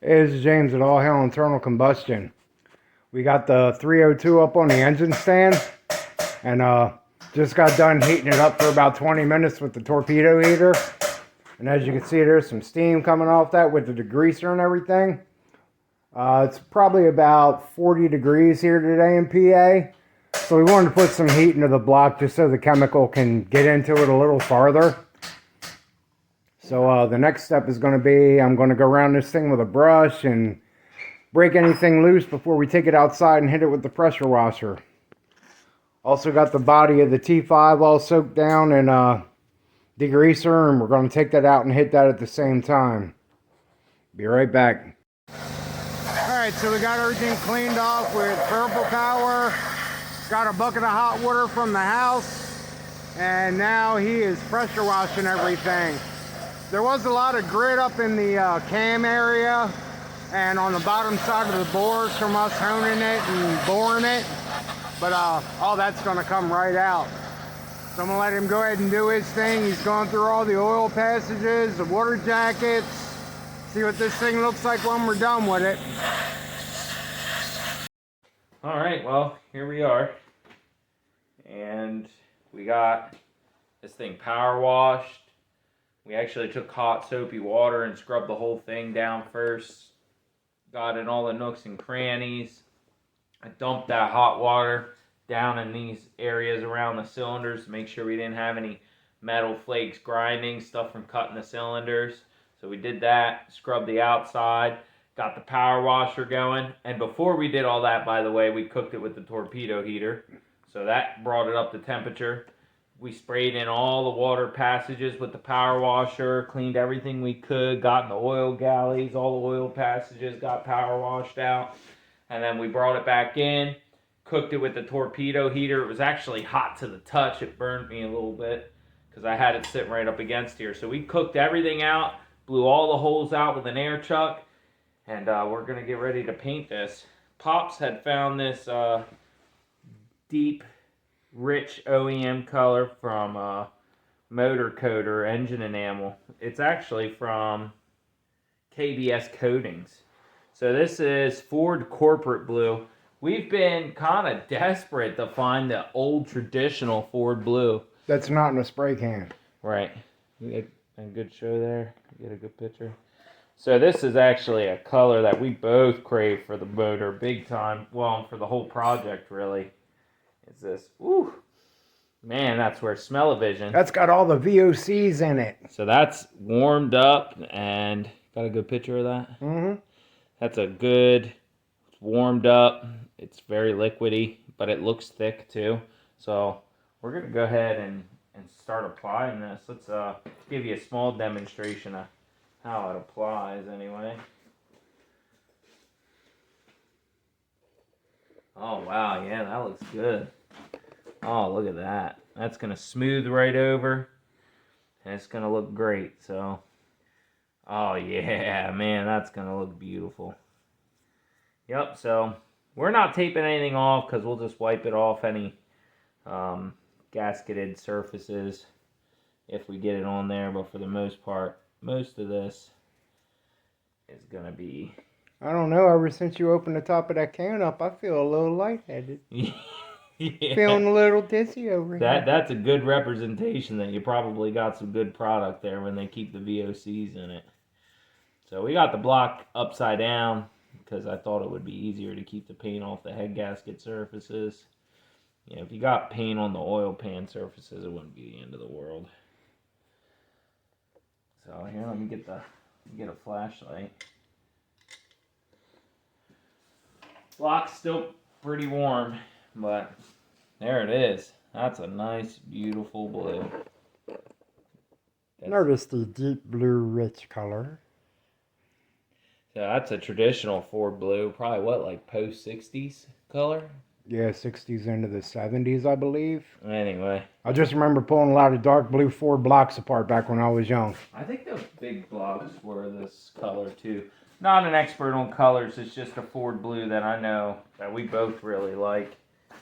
Hey, this is James at All Hail Internal Combustion. We got the 302 up on the engine stand, and just got done heating it up for about 20 minutes with the torpedo heater. And as you can see, there's some steam coming off that with the degreaser and everything. It's probably about 40 degrees here today in PA. So we wanted to put some heat into the block just so the chemical can get into it a little farther. So the next step is going to be, I'm going to go around this thing with a brush and break anything loose before we take it outside and hit it with the pressure washer. Also got the body of the T5 all soaked down in degreaser, and we're going to take that out and hit that at the same time. Be right back. Alright, so we got everything cleaned off with purple power. Got a bucket of hot water from the house, and now he is pressure washing everything. There was a lot of grit up in the cam area and on the bottom side of the bores from us honing it and boring it, but all that's going to come right out. So I'm going to let him go ahead and do his thing. He's gone through all the oil passages, the water jackets, see what this thing looks like when we're done with it. Alright, well, here we are. And we got this thing power washed. We actually took hot soapy water and scrubbed the whole thing down first. Got in all the nooks and crannies. I dumped that hot water down in these areas around the cylinders to make sure we didn't have any metal flakes grinding, stuff from cutting the cylinders. So we did that, scrubbed the outside, got the power washer going. And before we did all that, by the way, we cooked it with the torpedo heater. So that brought it up to temperature. We sprayed in all the water passages with the power washer, cleaned everything we could, got in the oil galleys, all the oil passages got power washed out. And then we brought it back in, cooked it with the torpedo heater. It was actually hot to the touch. It burned me a little bit because I had it sitting right up against here. So we cooked everything out, blew all the holes out with an air chuck, and we're going to get ready to paint this. Pops had found this deep, rich OEM color from Motor Coater Engine Enamel. It's actually from KBS Coatings. So this is Ford Corporate Blue. We've been kind of desperate to find the old traditional Ford Blue. That's not in a spray can. Right. You get a good show there. Get a good picture. So this is actually a color that we both crave for the motor big time. Well, for the whole project, really. Is this, ooh, man, that's where smell-o-vision. That's got all the VOCs in it. So that's warmed up, and got a good picture of that? Mm-hmm. That's a good, warmed up. It's very liquidy, but it looks thick too. So we're going to go ahead and start applying this. Let's give you a small demonstration of how it applies anyway. Oh, wow, yeah, that looks good. Oh, look at that. That's going to smooth right over, and it's going to look great. So, oh, yeah, man, that's going to look beautiful. Yep, so we're not taping anything off because we'll just wipe it off any gasketed surfaces if we get it on there. But for the most part, most of this is going to be... I don't know, ever since you opened the top of that can up, I feel a little lightheaded. Yeah. Feeling a little dizzy over here. That's a good representation that you probably got some good product there when they keep the VOCs in it. So we got the block upside down because I thought it would be easier to keep the paint off the head gasket surfaces. Yeah, if you got paint on the oil pan surfaces, it wouldn't be the end of the world. So here, let me get a flashlight. Block's still pretty warm, but there it is. That's a nice, beautiful blue. Notice the deep blue rich color. So that's a traditional Ford blue. Probably what, like post-60s color? Yeah, 60s into the 70s, I believe. Anyway. I just remember pulling a lot of dark blue Ford blocks apart back when I was young. I think those big blocks were this color too. Not an expert on colors, it's just a Ford blue that I know that we both really like.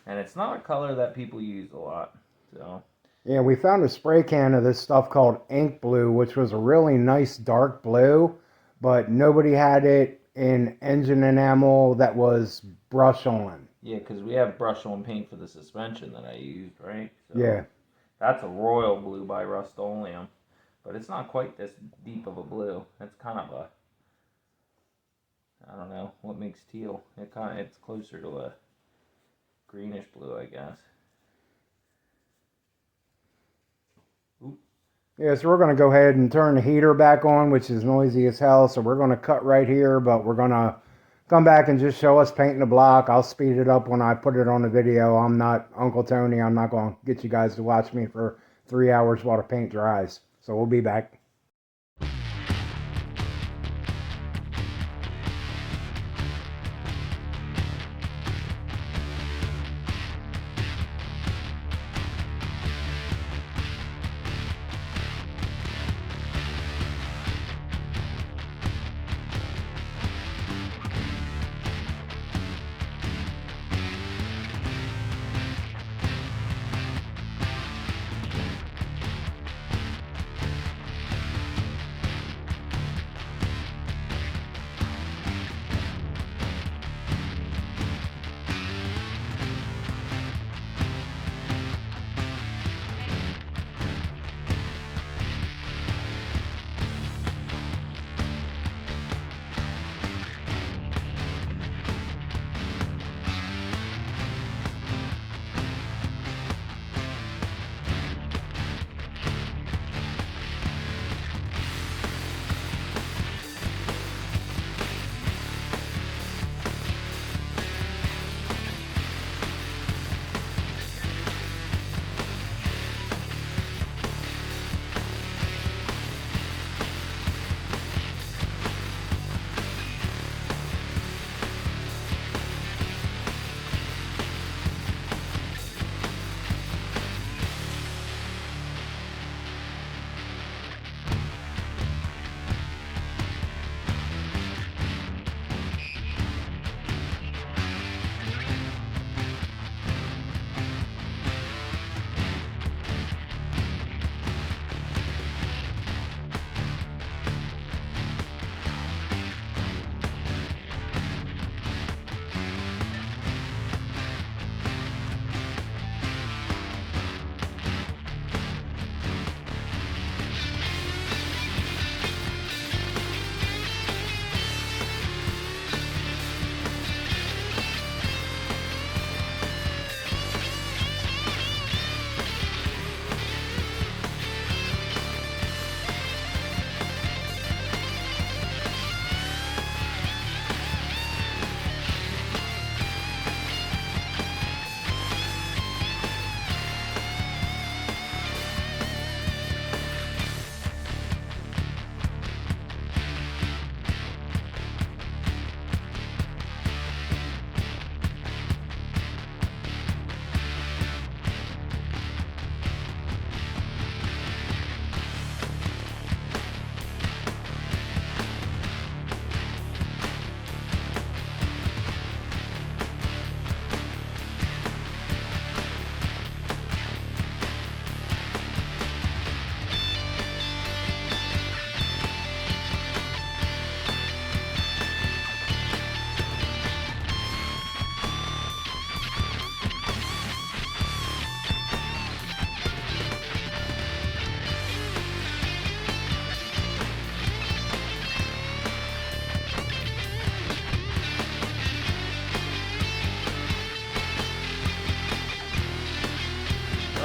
And it's not a color that people use a lot. So Yeah, we found a spray can of this stuff called ink blue, which was a really nice dark blue, but nobody had it in engine enamel that was brush on. Yeah, because we have brush on paint for the suspension that I used, right? So Yeah. that's a royal blue by Rust-Oleum, but it's not quite this deep of a blue. It's kind of a, I don't know what makes teal. It's closer to a greenish blue, I guess. Oop. Yeah, so we're going to go ahead and turn the heater back on, which is noisy as hell. So we're going to cut right here, but we're going to come back and just show us painting the block. I'll speed it up when I put it on the video. I'm not Uncle Tony. I'm not going to get you guys to watch me for 3 hours while the paint dries. So we'll be back.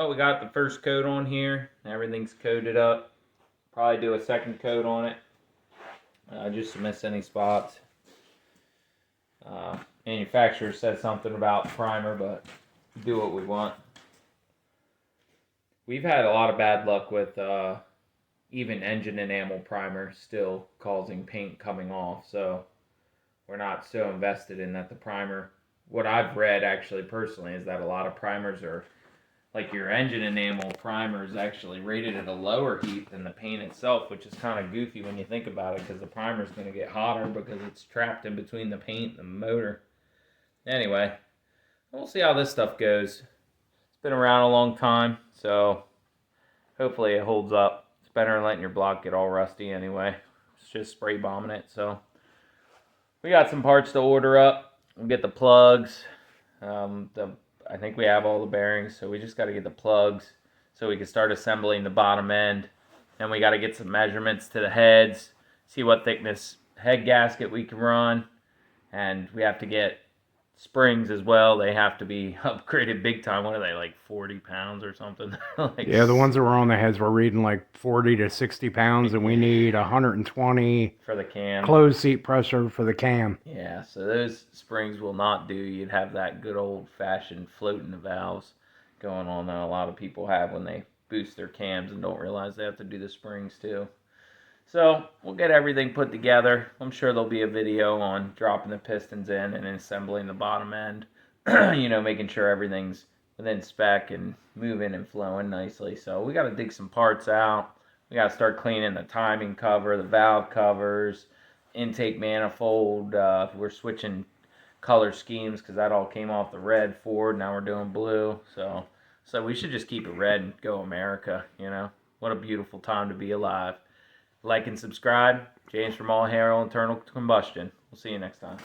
Well, we got the first coat on here. Everything's coated up. Probably do a second coat on it, just to miss any spots. Manufacturer said something about primer, but do what we want. We've had a lot of bad luck with even engine enamel primer still causing paint coming off, so we're not so invested in that. The primer, what I've read actually personally, is that a lot of primers are, like your engine enamel primer is actually rated at a lower heat than the paint itself, which is kind of goofy when you think about it, because the primer is going to get hotter because it's trapped in between the paint and the motor. Anyway, we'll see how this stuff goes. It's been around a long time, so hopefully it holds up. It's better than letting your block get all rusty anyway. It's just spray bombing it, so we got some parts to order up. We'll get the plugs. I think we have all the bearings, so we just got to get the plugs so we can start assembling the bottom end. Then we got to get some measurements to the heads, see what thickness head gasket we can run, and we have to get springs as well. They have to be upgraded big time. What are they, like 40 pounds or something? Like, Yeah, the ones that were on the heads were reading like 40 to 60 pounds, and we need 120 for the cam. closed seat pressure for the cam. Yeah, so those springs will not do. You'd have that good old-fashioned floating the valves going on that a lot of people have when they boost their cams and don't realize they have to do the springs too. So we'll get everything put together. I'm sure there'll be a video on dropping the pistons in and assembling the bottom end. You know, making sure everything's within spec and moving and flowing nicely. So we got to dig some parts out. We got to start cleaning the timing cover, the valve covers, intake manifold. We're switching color schemes because that all came off the red Ford. Now we're doing blue. So we should just keep it red and go America. You know, what a beautiful time to be alive. Like and subscribe. James from All Hair Internal Combustion. We'll see you next time.